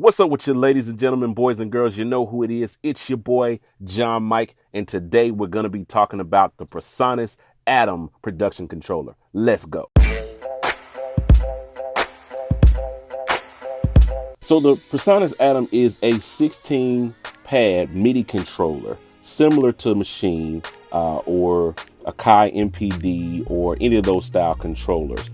What's up with you, ladies and gentlemen, boys and girls? You know who it is. It's your boy, John Mike. And today we're going to be talking about the Presonus Atom production controller. Let's go. So the Presonus Atom is a 16 pad MIDI controller, similar to Machine or a Kai MPD or any of those style controllers.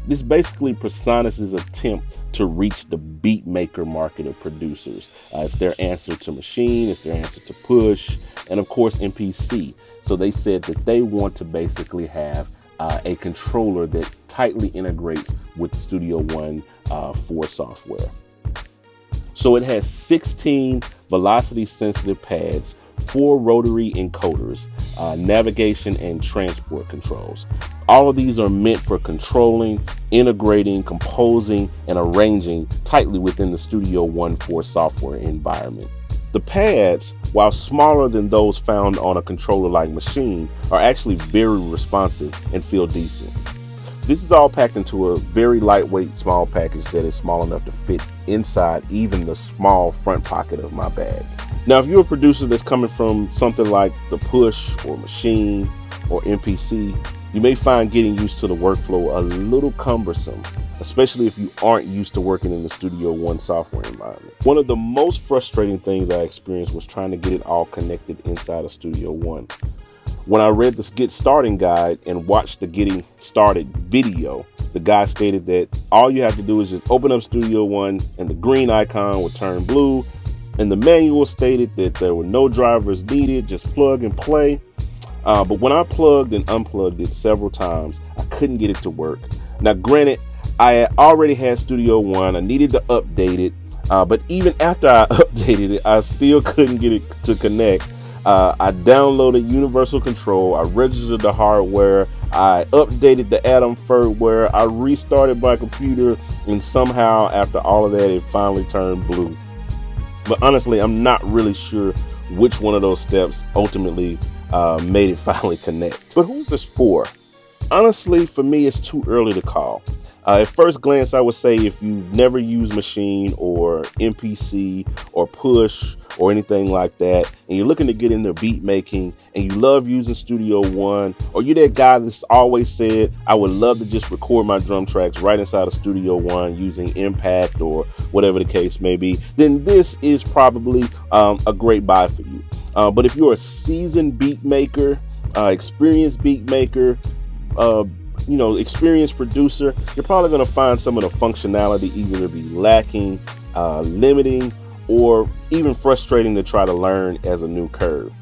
This is basically Presonus's attempt to reach the beat maker market of producers. It's their answer to Machine, it's their answer to Push, and of course MPC. So they said that they want to basically have a controller that tightly integrates with the Studio One 4 software. So it has 16 velocity sensitive pads, 4 rotary encoders, navigation and transport controls. All of these are meant for controlling, integrating, composing, and arranging tightly within the Studio One 4 software environment. The pads, while smaller than those found on a controller like Machine, are actually very responsive and feel decent. This is all packed into a very lightweight small package that is small enough to fit inside even the small front pocket of my bag. Now, if you're a producer that's coming from something like the Push or Machine or MPC, you may find getting used to the workflow a little cumbersome, especially if you aren't used to working in the Studio One software environment. One of the most frustrating things I experienced was trying to get it all connected inside of Studio One. When I read the Get Started guide and watched the Getting Started video, the guy stated that all you have to do is just open up Studio One and the green icon will turn blue. And the manual stated that there were no drivers needed, just plug and play. But when I plugged and unplugged it several times, I couldn't get it to work. Now, granted, I already had Studio One. I needed to update it. But even after I updated it, I still couldn't get it to connect. I downloaded Universal Control, I registered the hardware, I updated the Atom firmware, I restarted my computer, and somehow after all of that, it finally turned blue. But honestly, I'm not really sure which one of those steps ultimately made it finally connect. But who's this for? Honestly, for me, it's too early to call. At first glance, I would say if you've never used Machine or MPC or Push or anything like that, and you're looking to get into beat making and you love using Studio One, or you're that guy that's always said, I would love to just record my drum tracks right inside of Studio One using Impact or whatever the case may be, then this is probably a great buy for you. But if you're a seasoned beat maker, experienced beat maker, experienced producer, you're probably going to find some of the functionality either to be lacking, limiting, or even frustrating to try to learn as a new curve.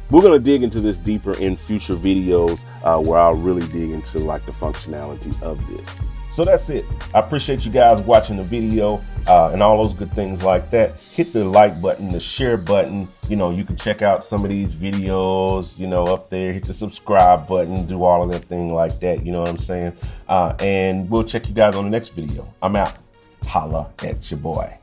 We're going to dig into this deeper in future videos where I'll really dig into like the functionality of this. So that's it. I appreciate you guys watching the video and all those good things like that. Hit the like button, the share button. You can check out some of these videos, up there. Hit the subscribe button, do all of that thing like that. You know what I'm saying? And we'll check you guys on the next video. I'm out. Holla at your boy.